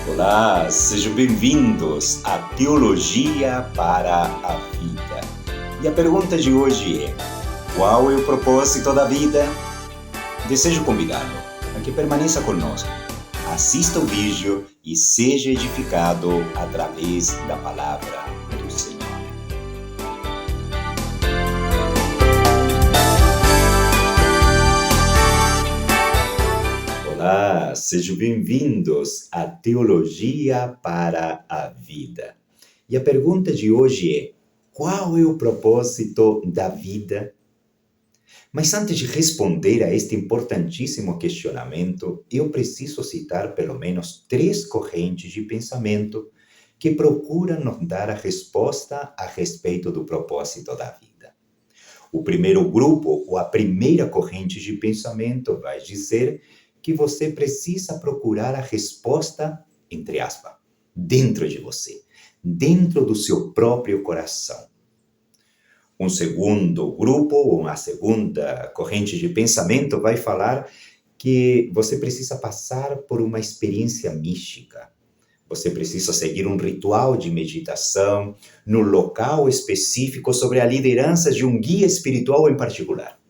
Olá, sejam bem-vindos à Teologia para a Vida. E a pergunta de hoje é: qual é o propósito da vida? Desejo convidá-lo a que permaneça conosco, assista o vídeo e seja edificado através da palavra do Senhor. Olá, sejam bem-vindos à Teologia para a Vida. E a pergunta de hoje é: qual é o propósito da vida? Mas antes de responder a este importantíssimo questionamento, eu preciso citar pelo menos 3 correntes de pensamento que procuram nos dar a resposta a respeito do propósito da vida. O primeiro grupo, ou a primeira corrente de pensamento, vai dizer que você precisa procurar a resposta, entre aspas, dentro de você, dentro do seu próprio coração. Um segundo grupo, ou uma segunda corrente de pensamento, vai falar que você precisa passar por uma experiência mística. Você precisa seguir um ritual de meditação no local específico sobre a liderança de um guia espiritual em particular.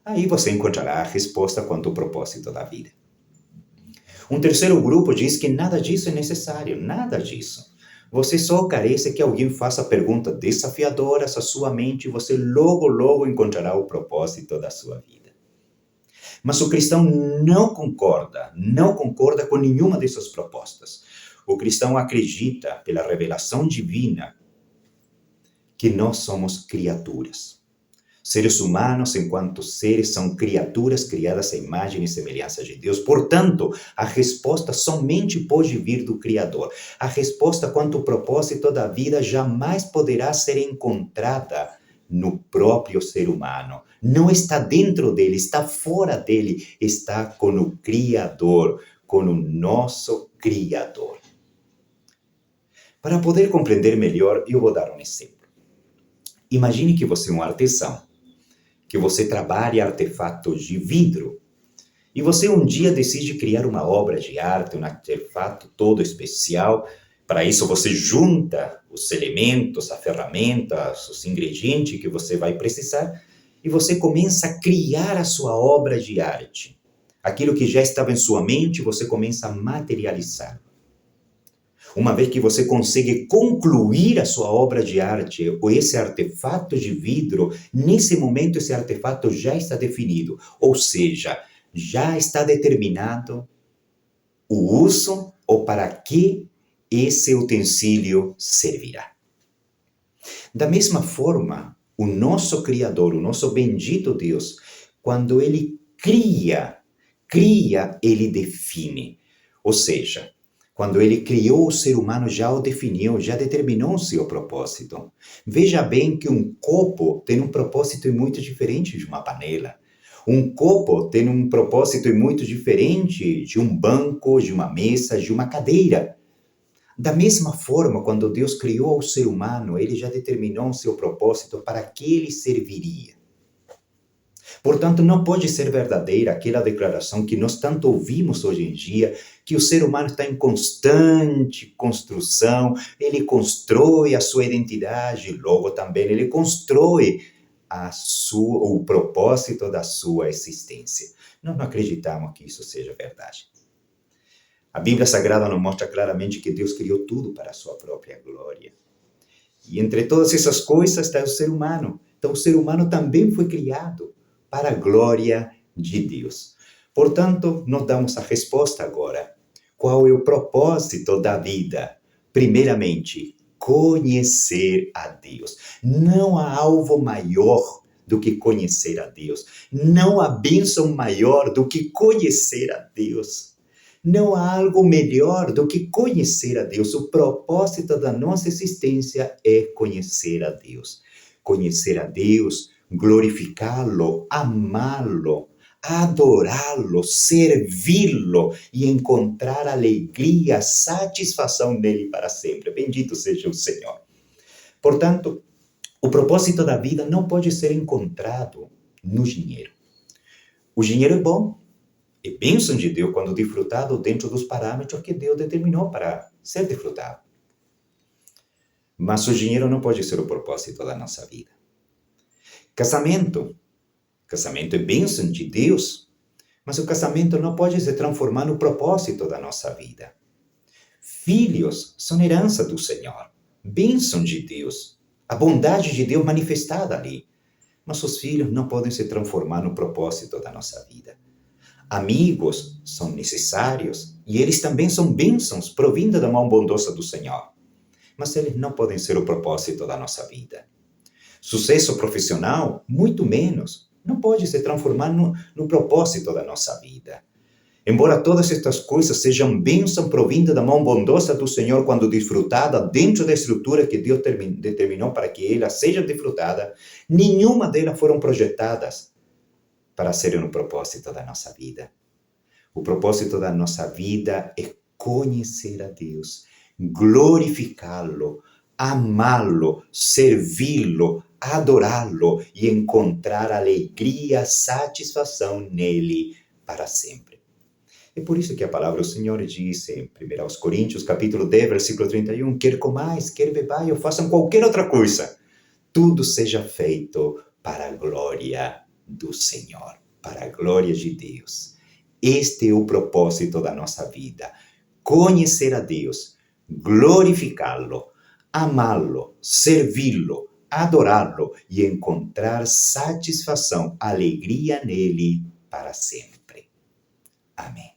Aí você encontrará a resposta quanto ao propósito da vida. Um terceiro grupo diz que nada disso é necessário, nada disso. Você só carece que alguém faça perguntas desafiadoras à sua mente e você logo encontrará o propósito da sua vida. Mas o cristão não concorda com nenhuma dessas propostas. O cristão acredita, pela revelação divina, que nós somos criaturas. Seres humanos, enquanto seres, são criaturas criadas à imagem e semelhança de Deus. Portanto, a resposta somente pode vir do Criador. A resposta quanto ao propósito da vida jamais poderá ser encontrada no próprio ser humano. Não está dentro dele, está fora dele, está com o Criador, com o nosso Criador. Para poder compreender melhor, eu vou dar um exemplo. Imagine que você é um artesão, que você trabalha artefatos de vidro, e você um dia decide criar uma obra de arte, um artefato todo especial. Para isso você junta os elementos, a ferramenta, os ingredientes que você vai precisar, e você começa a criar a sua obra de arte. Aquilo que já estava em sua mente, você começa a materializar. Uma vez que você consegue concluir a sua obra de arte, ou esse artefato de vidro, nesse momento esse artefato já está definido, ou seja, já está determinado o uso ou para que esse utensílio servirá. Da mesma forma, o nosso Criador, o nosso bendito Deus, quando Ele cria, Ele define. Ou seja, quando Ele criou o ser humano, já o definiu, já determinou o seu propósito. Veja bem que um copo tem um propósito muito diferente de uma panela. Um copo tem um propósito muito diferente de um banco, de uma mesa, de uma cadeira. Da mesma forma, quando Deus criou o ser humano, Ele já determinou o seu propósito para que ele serviria. Portanto, não pode ser verdadeira aquela declaração que nós tanto ouvimos hoje em dia, que o ser humano está em constante construção, ele constrói a sua identidade, logo também ele constrói o propósito da sua existência. Nós não acreditamos que isso seja verdade. A Bíblia Sagrada nos mostra claramente que Deus criou tudo para a sua própria glória. E entre todas essas coisas está o ser humano. Então o ser humano também foi criado para a glória de Deus. Portanto, nós damos a resposta agora. Qual é o propósito da vida? Primeiramente, conhecer a Deus. Não há algo maior do que conhecer a Deus. Não há bênção maior do que conhecer a Deus. Não há algo melhor do que conhecer a Deus. O propósito da nossa existência é conhecer a Deus. Conhecer a Deus, glorificá-lo, amá-lo, adorá-lo, servi-lo e encontrar alegria, satisfação nele para sempre. Bendito seja o Senhor. Portanto, o propósito da vida não pode ser encontrado no dinheiro. O dinheiro é bom, e bênção de Deus quando desfrutado dentro dos parâmetros que Deus determinou para ser desfrutado. Mas o dinheiro não pode ser o propósito da nossa vida. Casamento é bênção de Deus, mas o casamento não pode se transformar no propósito da nossa vida. Filhos são herança do Senhor, bênção de Deus, a bondade de Deus manifestada ali. Mas os filhos não podem se transformar no propósito da nossa vida. Amigos são necessários e eles também são bênçãos provindas da mão bondosa do Senhor. Mas eles não podem ser o propósito da nossa vida. Sucesso profissional, muito menos, não pode se transformar no propósito da nossa vida. Embora todas estas coisas sejam bênçãos provindas da mão bondosa do Senhor quando desfrutada dentro da estrutura que Deus determinou para que elas sejam desfrutadas, nenhuma delas foram projetadas para serem o propósito da nossa vida. O propósito da nossa vida é conhecer a Deus, glorificá-lo, amá-lo, servi-lo, adorá-lo e encontrar alegria, satisfação nele para sempre. É por isso que a palavra do Senhor diz em 1 Coríntios, capítulo 10, versículo 31, quer comais, quer bebais ou façam qualquer outra coisa, tudo seja feito para a glória do Senhor, para a glória de Deus. Este é o propósito da nossa vida, conhecer a Deus, glorificá-lo, amá-lo, servi-lo, adorá-lo e encontrar satisfação, alegria nele para sempre. Amém.